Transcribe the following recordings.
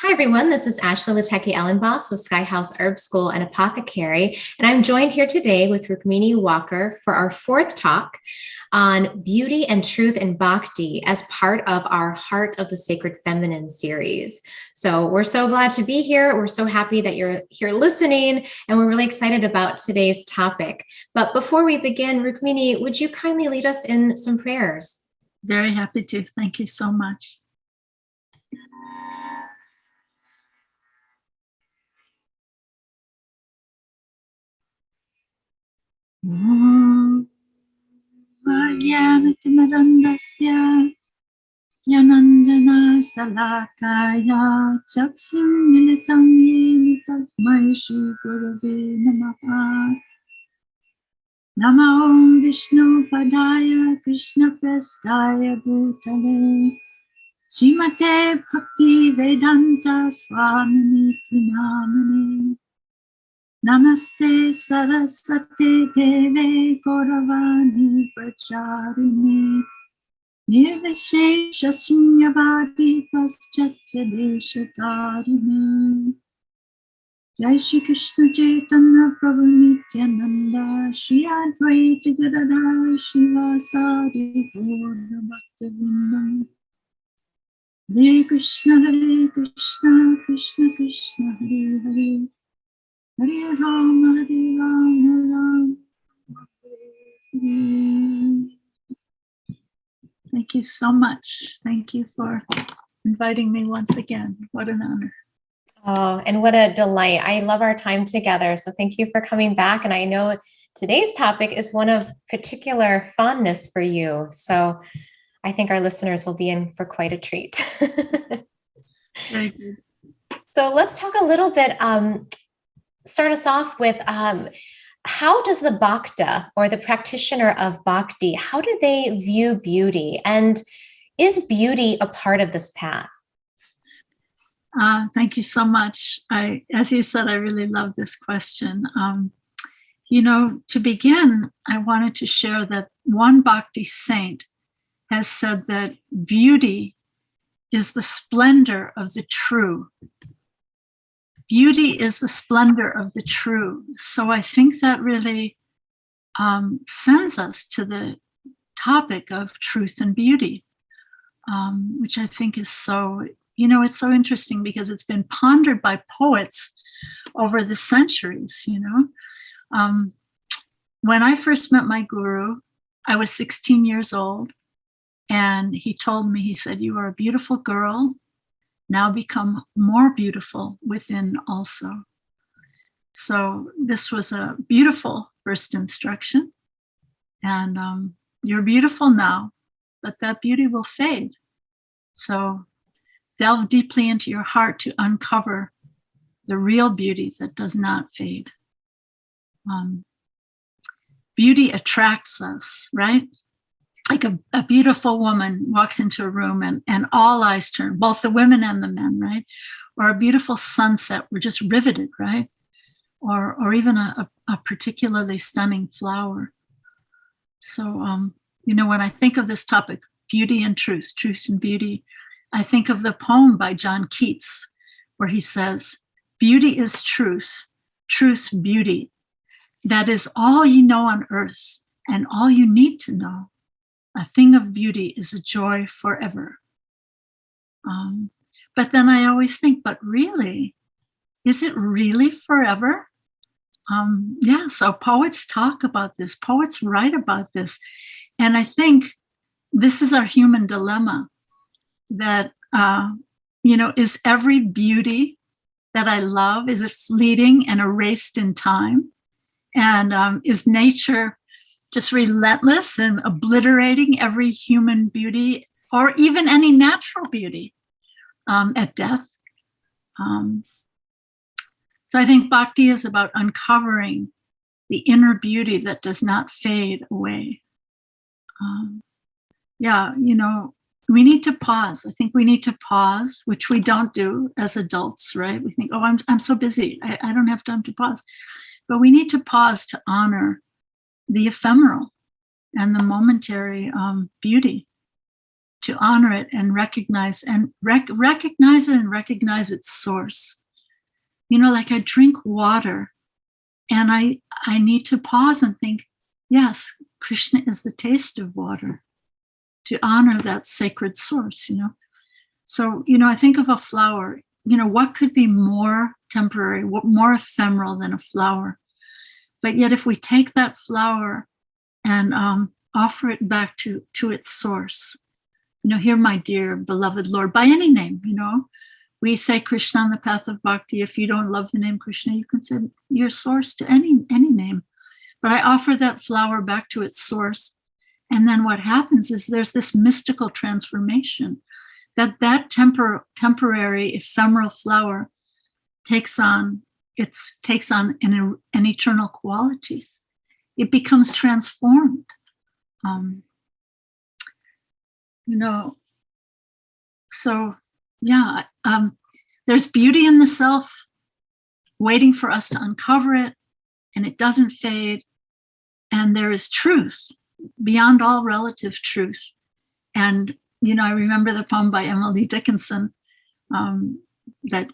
Hi, everyone. This is Ashley Lateki Elenbaas with Sky House Herb School and Apothecary, and I'm joined here today with Rukmini Walker for our fourth talk on beauty and truth in bhakti as part of our Heart of the Sacred Feminine series. So we're so glad to be here. We're so happy that you're here listening, and we're really excited about today's topic. But before we begin, Rukmini, would you kindly lead us in some prayers? Very happy to. Thank you so much. Vajyanatimarandasya Yananjana Salakaya Chaksim Militam Yeni Tasmai Shri Gurave Namaha Nama Om Vishnu Padaya Krishna Prestaya Bhutale Srimate Bhakti Vedanta Swamini Namane Namaste Saraswate Deve Gauravani Pracharini Nirvishesha Shunyavadi Paschatya Deshatarini Jai Shri Krishna Chaitanya Prabhu Nityananda Shri Advaita Gadadhar Shivasadi Gaura Bhaktivinoda Hare Krishna Krishna Krishna Hare Hare Hare Rama, Hare Rama, Rama Hare. Thank you so much. Thank you for inviting me once again. What an honor. Oh, and what a delight. I love our time together. So thank you for coming back. And I know today's topic is one of particular fondness for you. So I think our listeners will be in for quite a treat. Very good. So let's talk a little bit, start us off with how does the bhakta or the practitioner of bhakti, how do they view beauty? And is beauty a part of this path? Thank you so much. As you said, I really love this question. To begin, I wanted to share that one bhakti saint has said that beauty is the splendor of the true. Beauty is the splendor of the true. So I think that really sends us to the topic of truth and beauty, which I think is so, it's so interesting because it's been pondered by poets over the centuries, When I first met my guru, I was 16 years old, and he told me, he said, "You are a beautiful girl. Now become more beautiful within also." So this was a beautiful first instruction. And you're beautiful now, but that beauty will fade. So delve deeply into your heart to uncover the real beauty that does not fade. Beauty attracts us, right? Like a beautiful woman walks into a room and all eyes turn, both the women and the men, right? Or a beautiful sunset, we're just riveted, right? Or even a particularly stunning flower. So, when I think of this topic, beauty and truth and beauty, I think of the poem by John Keats, where he says, "Beauty is truth, truth beauty. That is all you know on earth and all you need to know. A thing of beauty is a joy forever." But then I always think, but really, is it really forever? So poets talk about this, poets write about this. And I think this is our human dilemma, that, is every beauty that I love, is it fleeting and erased in time? And is nature just relentless and obliterating every human beauty or even any natural beauty at death? So I think bhakti is about uncovering the inner beauty that does not fade away. We need to pause. I think we need to pause, which we don't do as adults, right? We think, oh, I'm so busy. I don't have time to pause. But we need to pause to honor the ephemeral and the momentary beauty to honor it and recognize recognize it and recognize its source. Like I drink water and I need to pause and think, yes, Krishna is the taste of water, to honor that sacred source, So, I think of a flower, what could be more temporary, what more ephemeral than a flower? But yet if we take that flower and offer it back to its source, here, my dear beloved Lord, by any name, we say Krishna on the path of bhakti. If you don't love the name Krishna, you can say your source to any name. But I offer that flower back to its source. And then what happens is there's this mystical transformation that temporary ephemeral flower takes on an eternal quality. It becomes transformed. So yeah, there's beauty in the self waiting for us to uncover it, and it doesn't fade. And there is truth beyond all relative truth. And, I remember the poem by Emily Dickinson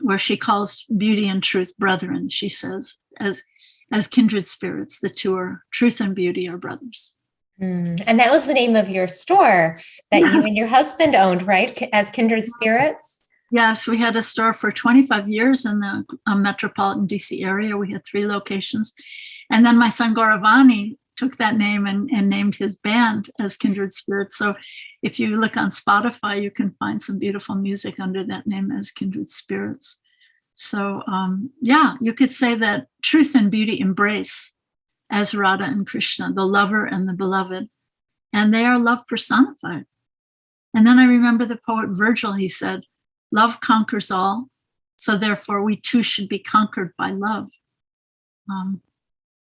where she calls beauty and truth brethren. She says, as kindred spirits, the two are, truth and beauty are brothers. And that was the name of your store that you and your husband owned, right? As Kindred Spirits? Yes, we had a store for 25 years in the metropolitan DC area. We had 3 locations. And then my son Gauravani took that name and named his band as Kindred Spirits. So if you look on Spotify, you can find some beautiful music under that name as Kindred Spirits. So you could say that truth and beauty embrace as Radha and Krishna, the lover and the beloved, and they are love personified. And then I remember the poet Virgil, he said, love conquers all, so therefore we too should be conquered by love.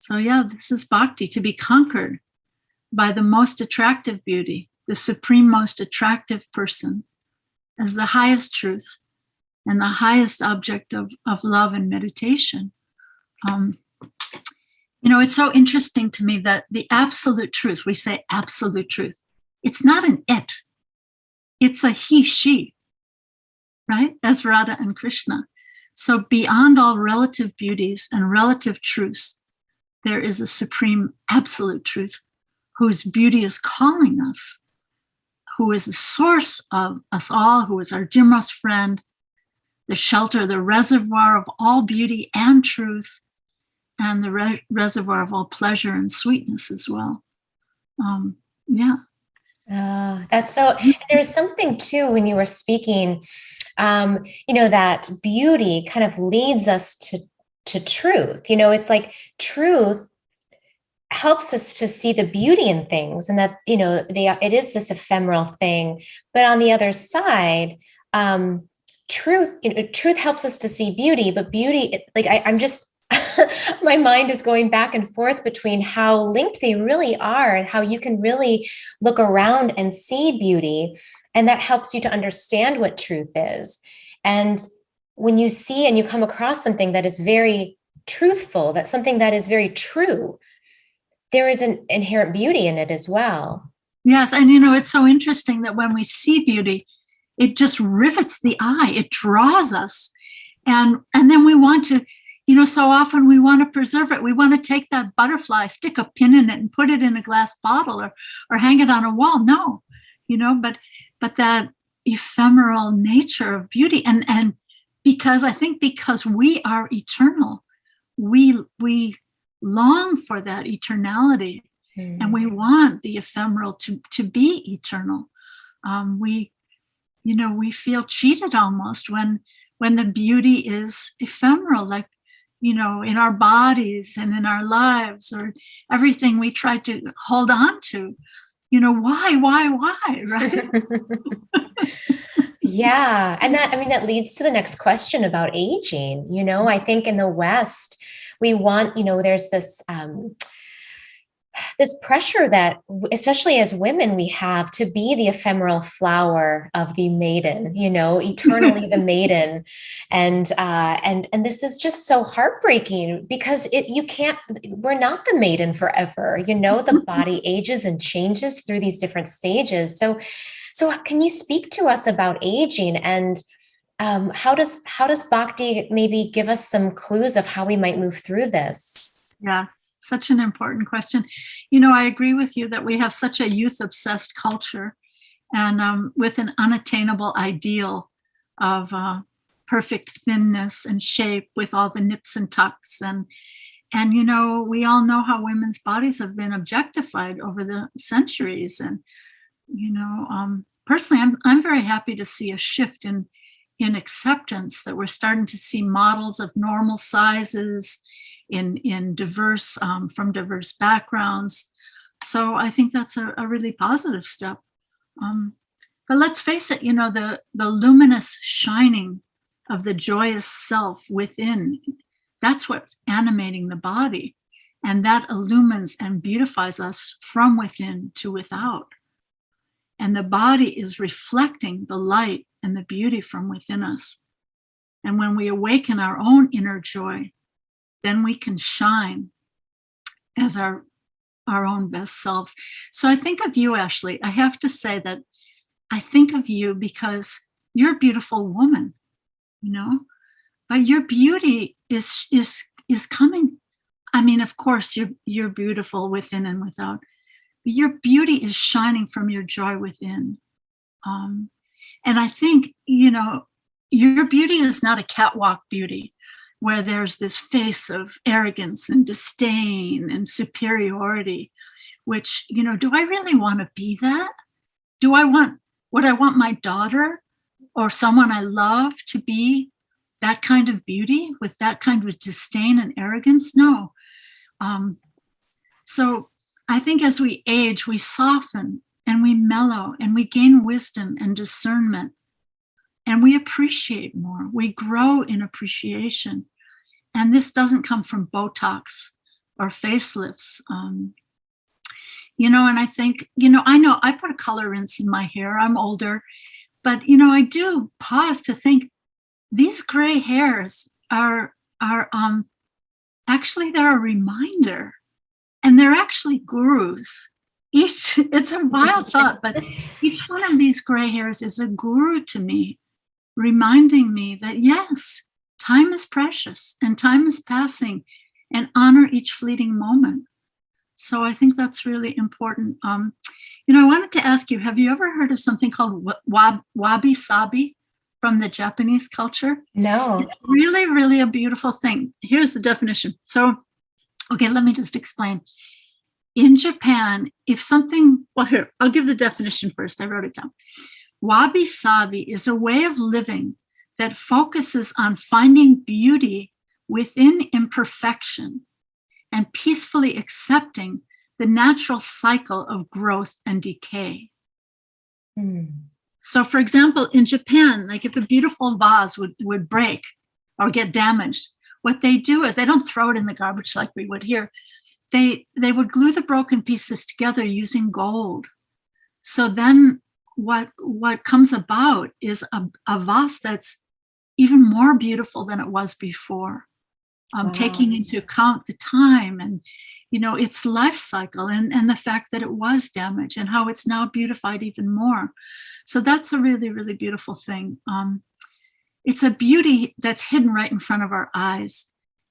This is bhakti, to be conquered by the most attractive beauty, the supreme most attractive person, as the highest truth and the highest object of love and meditation. It's so interesting to me that the absolute truth, we say absolute truth, it's not an it, it's a he, she, right? As Radha and Krishna. So beyond all relative beauties and relative truths, there is a supreme absolute truth whose beauty is calling us, who is the source of us all, who is our dearest friend, the shelter, the reservoir of all beauty and truth, and the reservoir of all pleasure and sweetness as well. That's so, there's something too, when you were speaking, that beauty kind of leads us to truth. It's like truth helps us to see the beauty in things, and that, it is this ephemeral thing. But on the other side, truth helps us to see beauty, but beauty, I'm just, my mind is going back and forth between how linked they really are, how you can really look around and see beauty, and that helps you to understand what truth is. And when you see and you come across something that is very truthful, that's something that is very true, there is an inherent beauty in it as well. Yes, and it's so interesting that when we see beauty, it just rivets the eye, it draws us, and then we want to, so often we want to preserve it. We want to take that butterfly, stick a pin in it and put it in a glass bottle or hang it on a wall. No, but that ephemeral nature of beauty. And because we are eternal, we long for that eternality, and we want the ephemeral to be eternal. We feel cheated almost when the beauty is ephemeral, like, in our bodies and in our lives, or everything we try to hold on to, why, right? Yeah. And that leads to the next question about aging. I think in the West, we want, there's this pressure that, especially as women, we have to be the ephemeral flower of the maiden, eternally the maiden. And this is just so heartbreaking, because we're not the maiden forever. The body ages and changes through these different stages. So So can you speak to us about aging, and how does Bhakti maybe give us some clues of how we might move through this? Yeah, such an important question. You know, I agree with you that we have such a youth-obsessed culture, and with an unattainable ideal of perfect thinness and shape with all the nips and tucks. And you know, we all know how women's bodies have been objectified over the centuries. And you know, personally, I'm very happy to see a shift in acceptance, that we're starting to see models of normal sizes in diverse from diverse backgrounds. So I think that's a really positive step. But let's face it, you know, the luminous shining of the joyous self within, that's what's animating the body, and that illumines and beautifies us from within to without. And the body is reflecting the light and the beauty from within us. And when we awaken our own inner joy, then we can shine as our own best selves. So I think of you, Ashley. I have to say that I think of you because you're a beautiful woman, you know, but your beauty is coming. I mean, of course, you're beautiful within and without, but your beauty is shining from your joy within. And I think, you know, your beauty is not a catwalk beauty where there's this face of arrogance and disdain and superiority, which, you know, do I really want to be that? Would I want my daughter or someone I love to be that kind of beauty with that kind of disdain and arrogance? No. So I think as we age, we soften and we mellow and we gain wisdom and discernment, and we appreciate more. We grow in appreciation. And this doesn't come from Botox or facelifts. You know, and I think, you know I put a color rinse in my hair. I'm older, but, you know, I do pause to think these gray hairs are actually, they're a reminder, and they're actually gurus. It's a wild thought, but each one of these gray hairs is a guru to me, reminding me that yes, time is precious and time is passing, and honor each fleeting moment. So I think that's really important. You know, I wanted to ask you, have you ever heard of something called wabi sabi from the Japanese culture? No. It's really, really a beautiful thing. Here's the definition. So, okay, let me just explain. In Japan, here, I'll give the definition first. I wrote it down. Wabi sabi is a way of living that focuses on finding beauty within imperfection and peacefully accepting the natural cycle of growth and decay. So, for example, in Japan, like if a beautiful vase would break or get damaged, what they do is they don't throw it in the garbage like we would here. They would glue the broken pieces together using gold. So then what comes about is a vase that's even more beautiful than it was before, Wow. Taking into account the time and, you know, its life cycle and the fact that it was damaged and how it's now beautified even more. So that's a really, really beautiful thing. It's a beauty that's hidden right in front of our eyes.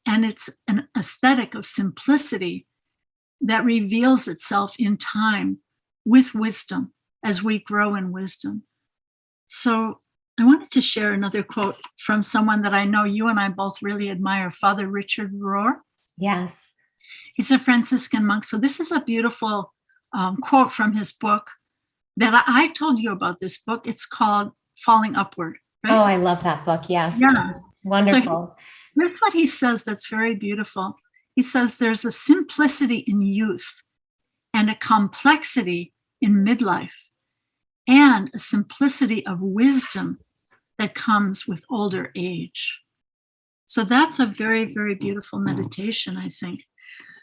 And it's an aesthetic of simplicity that reveals itself in time with wisdom as we grow in wisdom. So I wanted to share another quote from someone that I know you and I both really admire, Father Richard Rohr. Yes. He's a Franciscan monk. So this is a beautiful quote from his book that I told you about this book. It's called Falling Upward. Right? Oh, I love that book. Yes. Yeah. Wonderful. So here's what he says that's very beautiful. He says there's a simplicity in youth and a complexity in midlife and a simplicity of wisdom that comes with older age. So that's a very, very beautiful meditation, I think.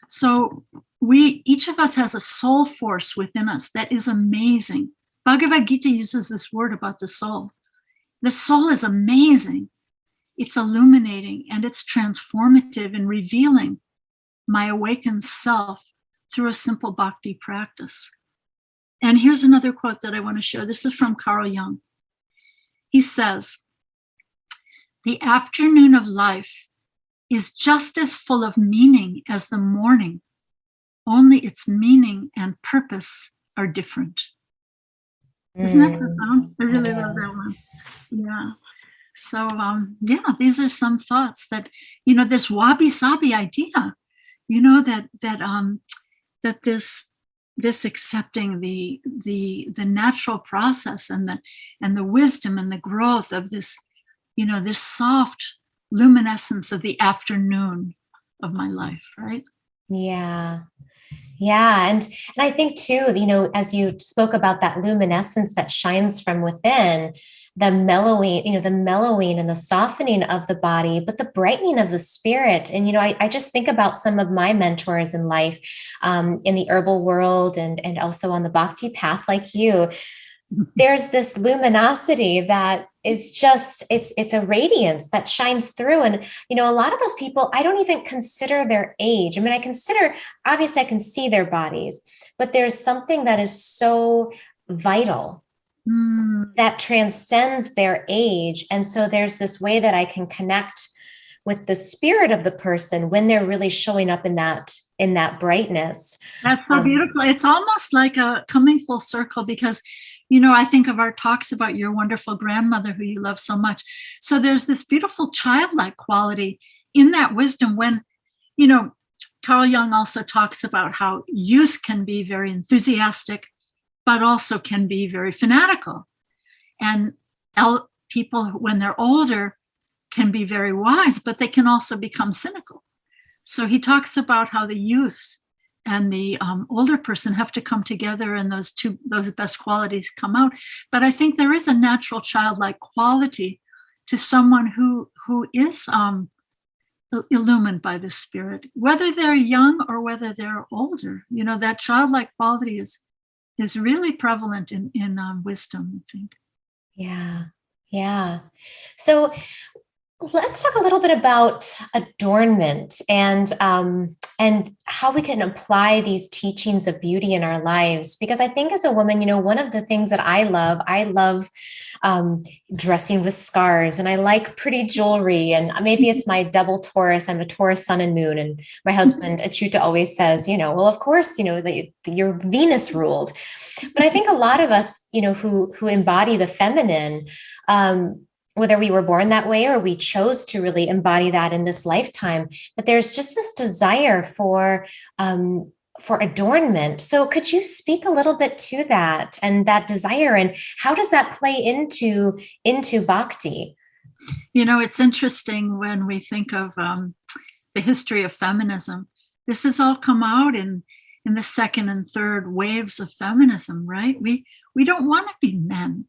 So each of us has a soul force within us that is amazing. Bhagavad Gita uses this word about the soul. The soul is amazing. It's illuminating and it's transformative in revealing my awakened self through a simple bhakti practice. And here's another quote that I want to share. This is from Carl Jung. He says, "The afternoon of life is just as full of meaning as the morning, only its meaning and purpose are different." Isn't that profound? I really love that one. Yeah. So, these are some thoughts that, this wabi-sabi idea, that this accepting the natural process and the wisdom and the growth of this, this soft luminescence of the afternoon of my life, right? Yeah. And I think too, as you spoke about that luminescence that shines from within, the mellowing and the softening of the body, but the brightening of the spirit. And, I just think about some of my mentors in life, in the herbal world and also on the bhakti path, like you. There's this luminosity that is just, it's a radiance that shines through. And, a lot of those people, I don't even consider their age. I mean, obviously I can see their bodies, but there's something that is so vital that transcends their age. And so there's this way that I can connect with the spirit of the person when they're really showing up in that brightness. That's so beautiful. It's almost like a coming full circle, because I think of our talks about your wonderful grandmother who you love so much. So there's this beautiful childlike quality in that wisdom when, Carl Jung also talks about how youth can be very enthusiastic, but also can be very fanatical. And people, when they're older, can be very wise, but they can also become cynical. So he talks about how the youth and the older person have to come together, and those best qualities come out. But I think there is a natural childlike quality to someone who is illumined by the spirit, whether they're young or whether they're older. That childlike quality is really prevalent in wisdom, I think. Yeah. So let's talk a little bit about adornment and how we can apply these teachings of beauty in our lives. Because I think as a woman, one of the things that I love dressing with scarves, and I like pretty jewelry. And maybe it's my double Taurus. I'm a Taurus sun and moon. And my husband, Achyuta, always says, well, of course, that you're Venus ruled. But I think a lot of us, who embody the feminine, whether we were born that way or we chose to really embody that in this lifetime, that there's just this desire for adornment. So could you speak a little bit to that and that desire, and how does that play into bhakti? It's interesting when we think of the history of feminism. This has all come out in the second and third waves of feminism, right? We don't want to be men.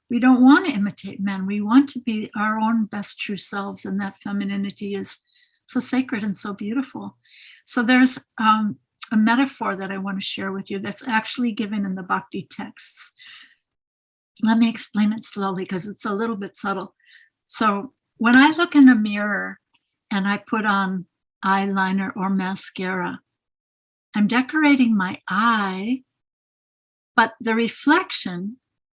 We don't want to imitate men. We want to be our own best true selves, and that femininity is so sacred and so beautiful. So there's a metaphor that I want to share with you that's actually given in the Bhakti texts. Let me explain it slowly because it's a little bit subtle. So when I look in a mirror and I put on eyeliner or mascara, I'm decorating my eye, but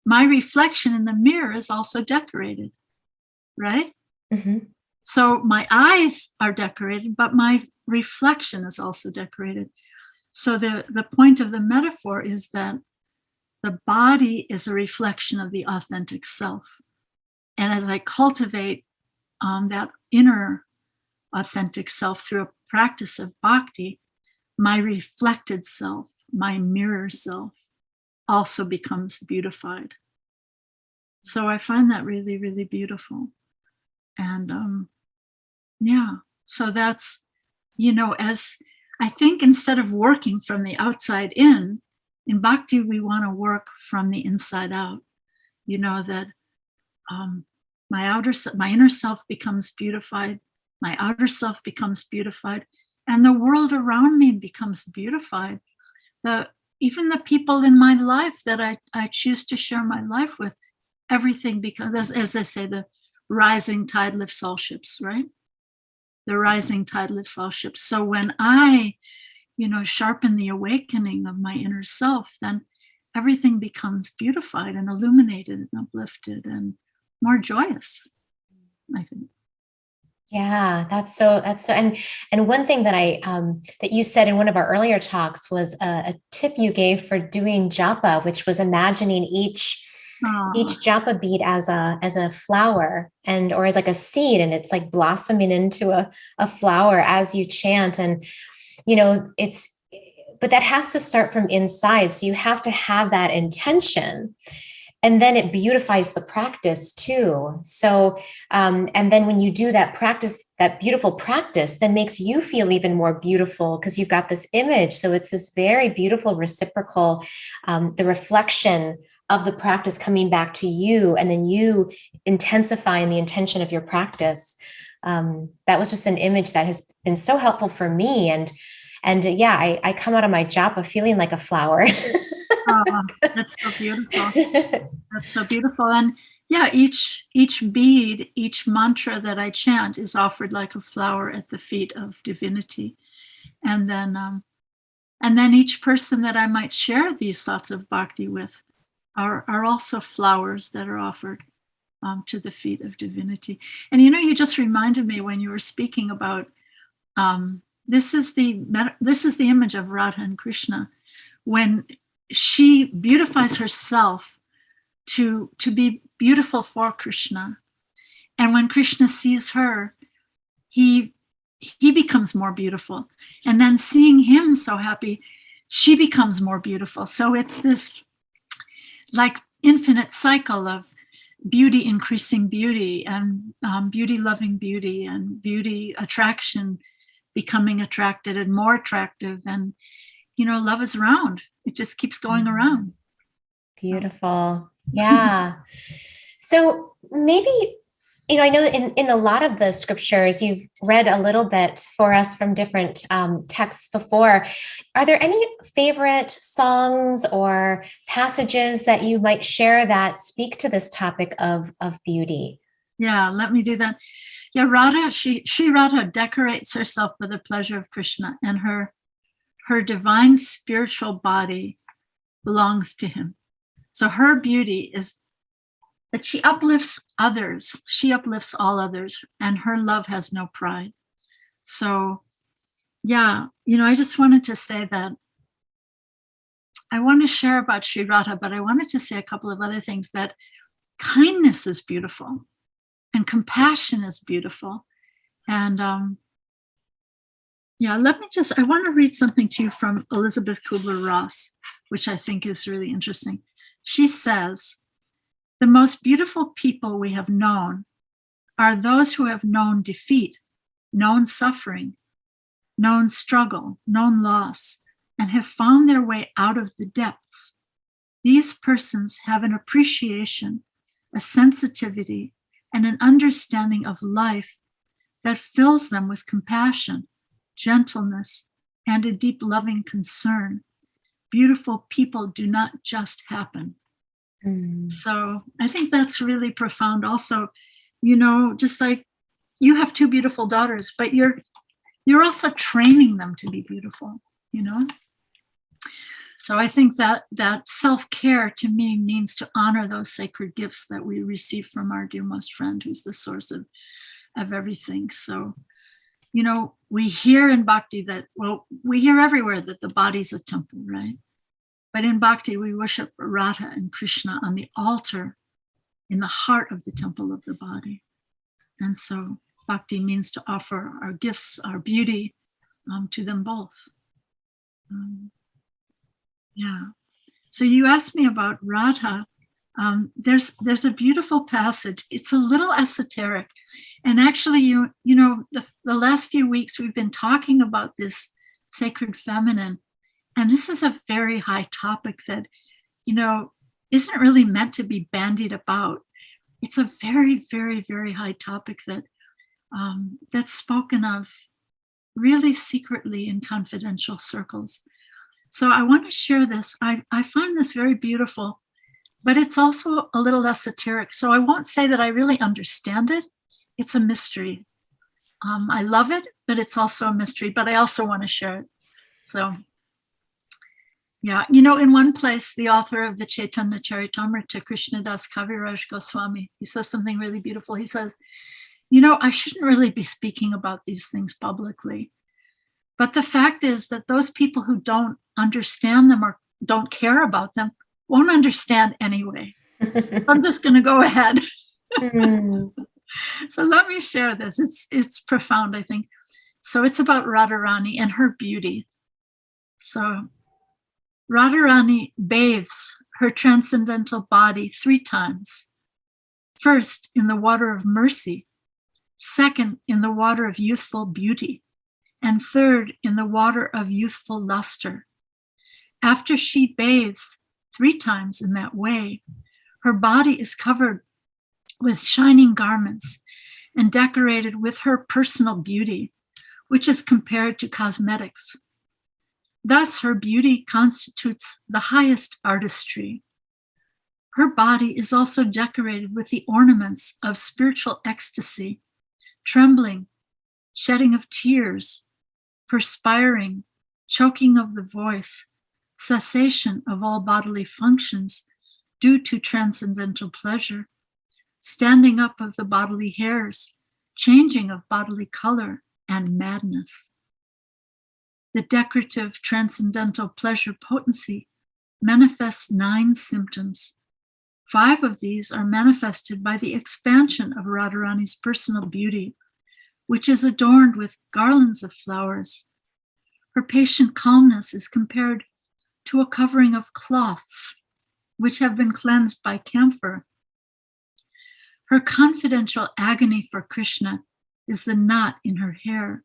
my reflection in the mirror is also decorated, right? Mm-hmm. So my eyes are decorated, but my reflection is also decorated. So the point of the metaphor is that the body is a reflection of the authentic self. And as I cultivate that inner authentic self through a practice of bhakti, my reflected self, my mirror self, also becomes beautified. So I find that really, really beautiful. And so that's, as I think instead of working from the outside in bhakti, we want to work from the inside out. That my inner self becomes beautified, my outer self becomes beautified, and the world around me becomes beautified. Even the people in my life that I choose to share my life with, everything becomes, as they say, the rising tide lifts all ships, right? The rising tide lifts all ships. So when I, sharpen the awakening of my inner self, then everything becomes beautified and illuminated and uplifted and more joyous, I think. Yeah, that's so, and one thing that that you said in one of our earlier talks was a tip you gave for doing japa, which was imagining each japa bead as a flower, and or as like a seed, and it's like blossoming into a flower as you chant. And but that has to start from inside, so you have to have that intention, and then it beautifies the practice too. So, and then when you do that practice, that beautiful practice, then makes you feel even more beautiful because you've got this image. So it's this very beautiful reciprocal, the reflection of the practice coming back to you, and then you intensifying the intention of your practice. That was just an image that has been so helpful for me. And yeah, I come out of my japa feeling like a flower. Oh, that's so beautiful. That's so beautiful. And yeah, each bead, each mantra that I chant is offered like a flower at the feet of divinity. And then each person that I might share these thoughts of bhakti with are also flowers that are offered to the feet of divinity. And you just reminded me when you were speaking about this is the image of Radha and Krishna when she beautifies herself to be beautiful for Krishna. And when Krishna sees her, he becomes more beautiful. And then seeing him so happy, she becomes more beautiful. So it's this like infinite cycle of beauty increasing beauty, and beauty loving beauty, and beauty attraction becoming attracted and more attractive. And love is around. It just keeps going around. Beautiful. Yeah. So maybe, I know in a lot of the scriptures, you've read a little bit for us from different texts before. Are there any favorite songs or passages that you might share that speak to this topic of beauty? Yeah, let me do that. Yeah, Radha, Sri Radha decorates herself for the pleasure of Krishna, and her divine spiritual body belongs to him. So her beauty is that she uplifts others. She uplifts all others, and her love has no pride. So, yeah, I just wanted to say that I want to share about Sri Radha, but I wanted to say a couple of other things, that kindness is beautiful and compassion is beautiful. And I want to read something to you from Elizabeth Kubler-Ross, which I think is really interesting. She says, "The most beautiful people we have known are those who have known defeat, known suffering, known struggle, known loss, and have found their way out of the depths. These persons have an appreciation, a sensitivity, and an understanding of life that fills them with compassion, gentleness, and a deep loving concern. Beautiful people do not just happen." So I think that's really profound also. Just like you have two beautiful daughters, but you're also training them to be beautiful, So I think that self-care to me means to honor those sacred gifts that we receive from our dear most friend, who's the source of everything. So, we hear in bhakti we hear everywhere that the body's a temple, right? But in bhakti, we worship Radha and Krishna on the altar in the heart of the temple of the body. And so bhakti means to offer our gifts, our beauty to them both. So you asked me about Radha. There's a beautiful passage. It's a little esoteric. And actually, the last few weeks we've been talking about this sacred feminine. And this is a very high topic that, isn't really meant to be bandied about. It's a very, very, very high topic that's spoken of really secretly in confidential circles. So I want to share this. I find this very beautiful, but it's also a little esoteric. So I won't say that I really understand it. It's a mystery. I love it, but it's also a mystery, but I also want to share it. So Yeah, you know, in one place, the author of the Chaitanya Charitamrita, Krishnadas Kaviraj Goswami, he says something really beautiful. He says, you know, I shouldn't really be speaking about these things publicly. But the fact is that those people who don't understand them or don't care about them won't understand anyway. I'm just going to go ahead. So let me share this. It's profound, I think. So it's about Radharani and her beauty. So Radharani bathes her transcendental body 3 times. First, in the water of mercy. Second, in the water of youthful beauty. And third, in the water of youthful luster. After she bathes 3 times in that way, her body is covered with shining garments and decorated with her personal beauty, which is compared to cosmetics. Thus, her beauty constitutes the highest artistry. Her body is also decorated with the ornaments of spiritual ecstasy, trembling, shedding of tears, perspiring, choking of the voice, cessation of all bodily functions due to transcendental pleasure, standing up of the bodily hairs, changing of bodily color, and madness. The decorative transcendental pleasure potency manifests 9 symptoms. 5 of these are manifested by the expansion of Radharani's personal beauty, which is adorned with garlands of flowers. Her patient calmness is compared to a covering of cloths, which have been cleansed by camphor. Her confidential agony for Krishna is the knot in her hair,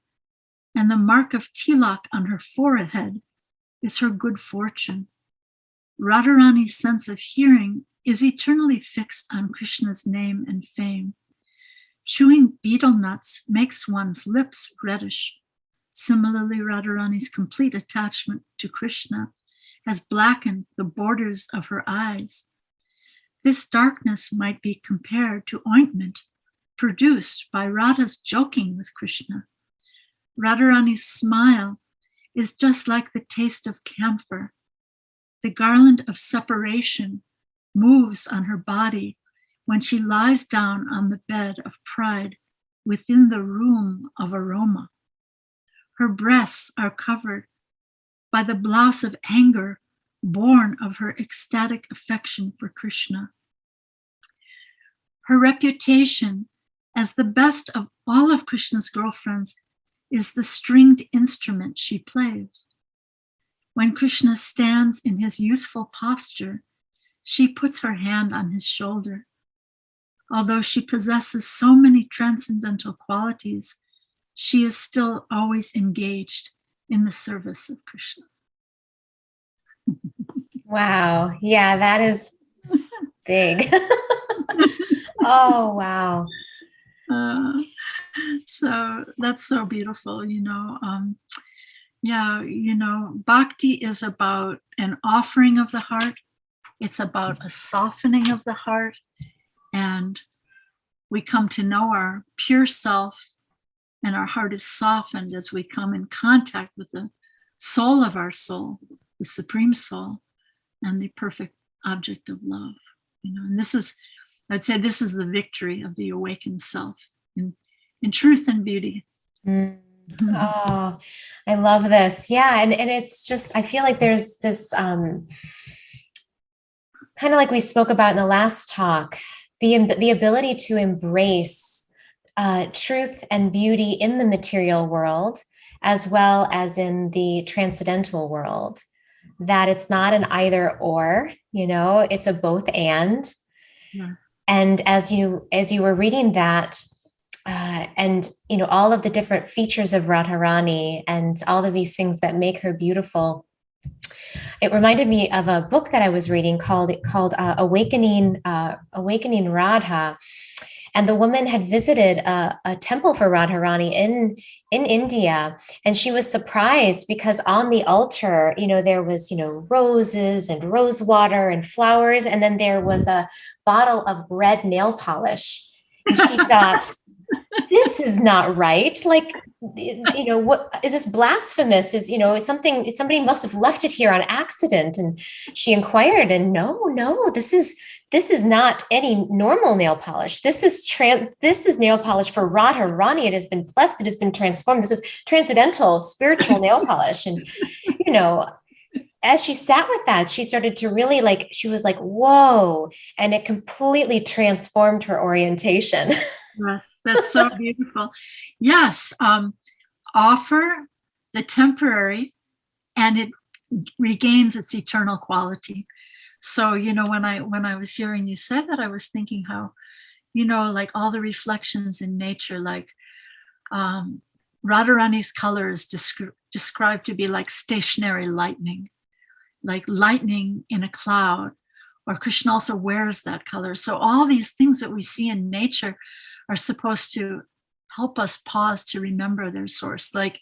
and the mark of tilak on her forehead is her good fortune. Radharani's sense of hearing is eternally fixed on Krishna's name and fame. Chewing betel nuts makes one's lips reddish. Similarly, Radharani's complete attachment to Krishna has blackened the borders of her eyes. This darkness might be compared to ointment produced by Radha's joking with Krishna. Radharani's smile is just like the taste of camphor. The garland of separation moves on her body when she lies down on the bed of pride within the room of aroma. Her breasts are covered by the blouse of anger born of her ecstatic affection for Krishna. Her reputation as the best of all of Krishna's girlfriends is the stringed instrument she plays. When Krishna stands in his youthful posture, she puts her hand on his shoulder. Although she possesses so many transcendental qualities, she is still always engaged in the service of Krishna. Wow. Yeah, that is big. Oh, wow. So that's so beautiful, you know. Yeah, you know, bhakti is about an offering of the heart. It's about a softening of the heart. And we come to know our pure self, and our heart is softened as we come in contact with the soul of our soul, the supreme soul, and the perfect object of love. You know, and this is, I'd say, this is the victory of the awakened self in truth and beauty. Oh, I love this. Yeah. And it's just, I feel like there's this kind of like we spoke about in the last talk, the ability to embrace truth and beauty in the material world, as well as in the transcendental world, that it's not an either or, you know, it's a both and. Yeah. And as you were reading that, and, you know, all of the different features of Radharani and all of these things that make her beautiful, it reminded me of a book that I was reading called Awakening Radha. And the woman had visited a temple for Radharani in India. And she was surprised because on the altar, you know, there was, you know, roses and rose water and flowers. And then there was a bottle of red nail polish. And she thought, this is not right. Like, what is this blasphemous? Is, somebody must have left it here on accident. And she inquired, and no, this is not any normal nail polish. This is nail polish for Radha Rani. It has been blessed. It has been transformed. This is transcendental, spiritual nail polish. And, as she sat with that, she started to really she was like, whoa. And it completely transformed her orientation. Yes, that's so beautiful. Yes, offer the temporary and it regains its eternal quality. So, when I was hearing you say that, I was thinking how, like all the reflections in nature, like Radharani's color is described to be like stationary lightning, like lightning in a cloud, or Krishna also wears that color. So all these things that we see in nature are supposed to help us pause to remember their source. Like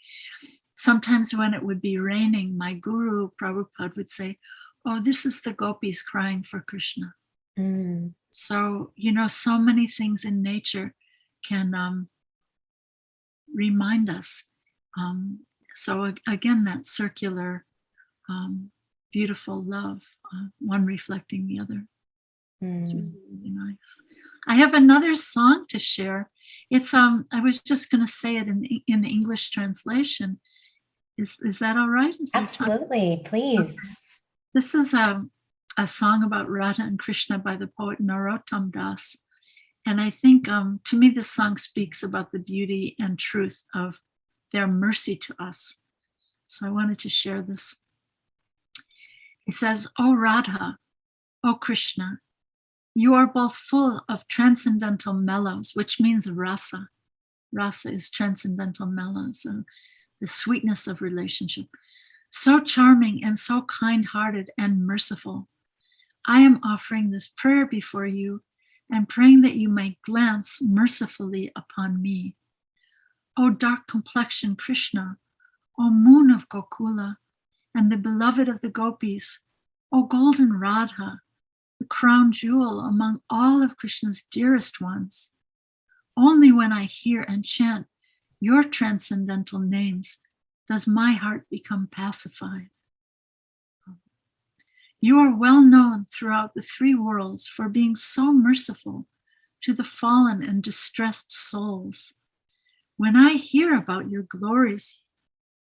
sometimes when it would be raining, my guru Prabhupada would say, oh, this is the gopis crying for Krishna. Mm. So, so many things in nature can remind us. So again, that circular, beautiful love, one reflecting the other. It's really, really nice. I have another song to share. It's I was just going to say it in the English translation. Is that all right? Absolutely, please. Okay. This is a song about Radha and Krishna by the poet Narottam Das. And I think to me this song speaks about the beauty and truth of their mercy to us. So I wanted to share this. It says, O Radha, O Krishna, you are both full of transcendental mellows, which means rasa. Rasa is transcendental mellows, the sweetness of relationship. So charming and so kind-hearted and merciful. I am offering this prayer before you and praying that you may glance mercifully upon me. O dark complexion Krishna, O moon of Gokula, and the beloved of the gopis, O golden Radha, the crown jewel among all of Krishna's dearest ones. Only when I hear and chant your transcendental names does my heart become pacified. You are well known throughout the three worlds for being so merciful to the fallen and distressed souls. When I hear about your glories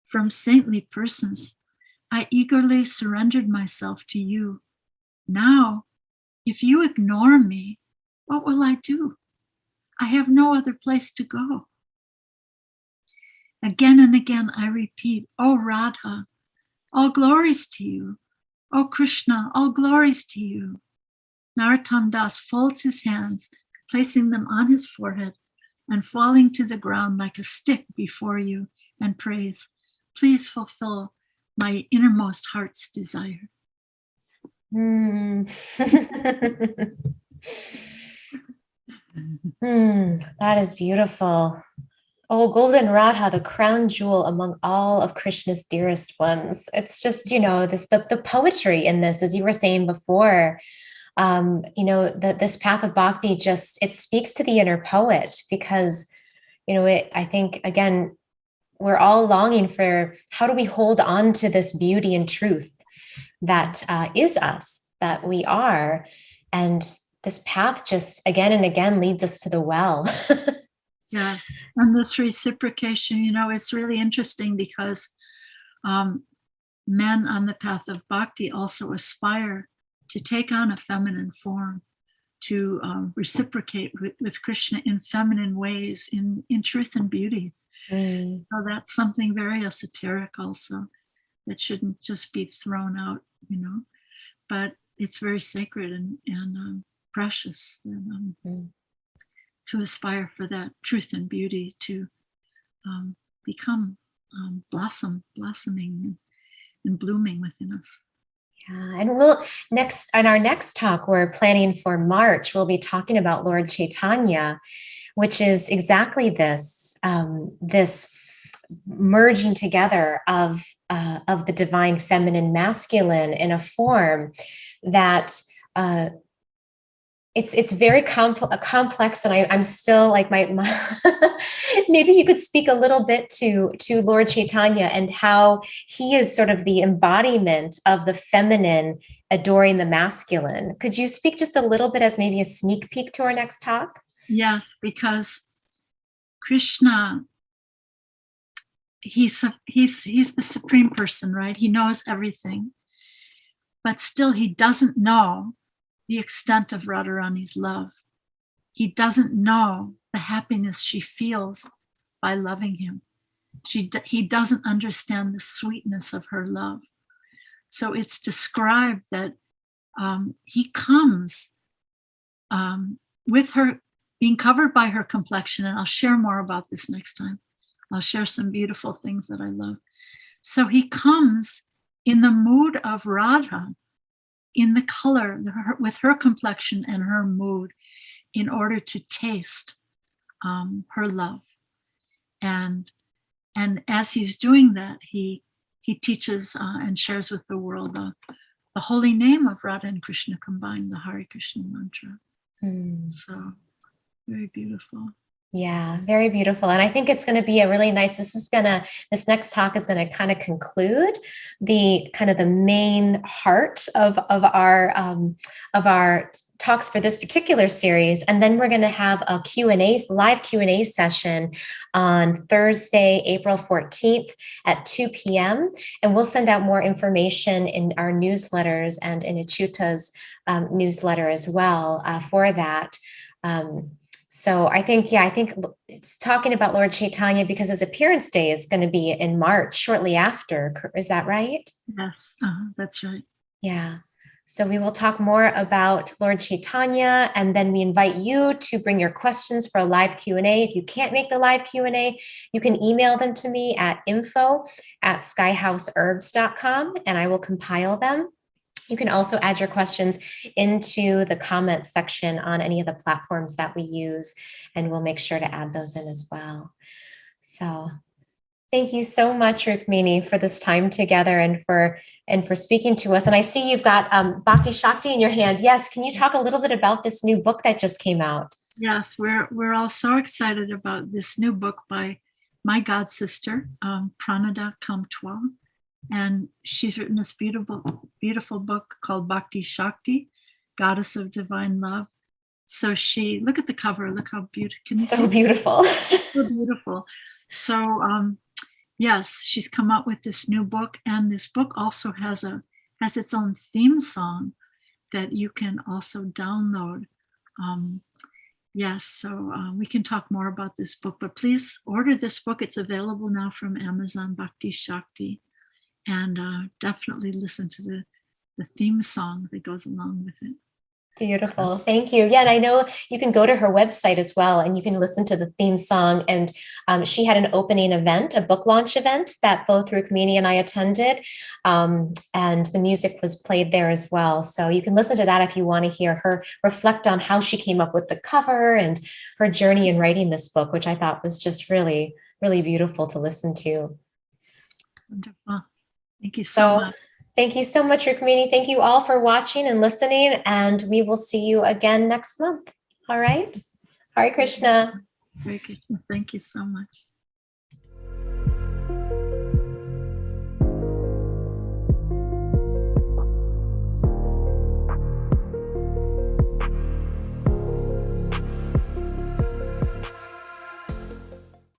from saintly persons, I eagerly surrendered myself to you. Now, if you ignore me, what will I do? I have no other place to go. Again and again I repeat, O Radha, all glories to you. O Krishna, all glories to you. Narottam Das folds his hands, placing them on his forehead and falling to the ground like a stick before you, and prays, please fulfill my innermost heart's desire. That is beautiful. Oh, golden Radha, the crown jewel among all of Krishna's dearest ones. It's just, the poetry in this, as you were saying before, this path of bhakti it speaks to the inner poet because, I think, again, we're all longing for how do we hold on to this beauty and truth that is us, that we are. And this path just again and again leads us to the well. Yes. And this reciprocation, it's really interesting because men on the path of bhakti also aspire to take on a feminine form, to reciprocate with Krishna in feminine ways, in truth and beauty. So that's something very esoteric also that shouldn't just be thrown out, but it's very sacred and precious to aspire for that truth and beauty to become blossoming and blooming within us. Yeah, and on our next talk, we're planning for March, we'll be talking about Lord Chaitanya, which is exactly this merging together of the divine feminine masculine in a form that It's very complex, and I'm still like my maybe you could speak a little bit to Lord Chaitanya and how he is sort of the embodiment of the feminine adoring the masculine. Could you speak just a little bit as maybe a sneak peek to our next talk? Yes, because Krishna, he's the supreme person, right? He knows everything, but still he doesn't know the extent of Radharani's love. He doesn't know the happiness she feels by loving him. He doesn't understand the sweetness of her love. So it's described that he comes with her being covered by her complexion, and I'll share more about this next time. I'll share some beautiful things that I love. So he comes in the mood of Radha, in the color, with her complexion and her mood, in order to taste her love. And as he's doing that, he teaches and shares with the world the holy name of Radha and Krishna combined, the Hare Krishna mantra. So very beautiful. Yeah, very beautiful. And I think it's going to be a really nice, this next talk is going to kind of conclude the kind of the main heart of our talks for this particular series. And then we're going to have a live Q&A session on Thursday, April 14th at 2 p.m. And we'll send out more information in our newsletters and in Achuta's newsletter as well for that. So I think it's talking about Lord Chaitanya because his appearance day is going to be in March, shortly after. Is that right? Yes, that's right. Yeah. So we will talk more about Lord Chaitanya, and then we invite you to bring your questions for a live Q&A. If you can't make the live Q&A, you can email them to me at info@skyhouseherbs.com, and I will compile them. You can also add your questions into the comments section on any of the platforms that we use, and we'll make sure to add those in as well. So thank you so much, Rukmini, for this time together and for speaking to us. And I see you've got Bhakti Shakti in your hand. Yes, can you talk a little bit about this new book that just came out? Yes, we're all so excited about this new book by my god sister, Pranada Kamtwa. And she's written this beautiful book called Bhakti Shakti, Goddess of Divine Love. So look at the cover, look how beautiful. Can you so see? Beautiful. So beautiful. So yes, she's come out with this new book, and this book also has its own theme song that you can also download. Yes, so we can talk more about this book, but please order this book. It's available now from Amazon, Bhakti Shakti. And definitely listen to the theme song that goes along with it. Beautiful. Thank you. Yeah, and I know you can go to her website as well, and you can listen to the theme song. And she had an opening event, a book launch event that both Rukmini and I attended, and the music was played there as well. So you can listen to that if you want to hear her reflect on how she came up with the cover and her journey in writing this book, which I thought was just really, really beautiful to listen to. Wonderful. Thank you so much. Thank you so much, Rukmini. Thank you all for watching and listening, and we will see you again next month. All right. Hare Krishna. Hare Krishna. Thank you so much.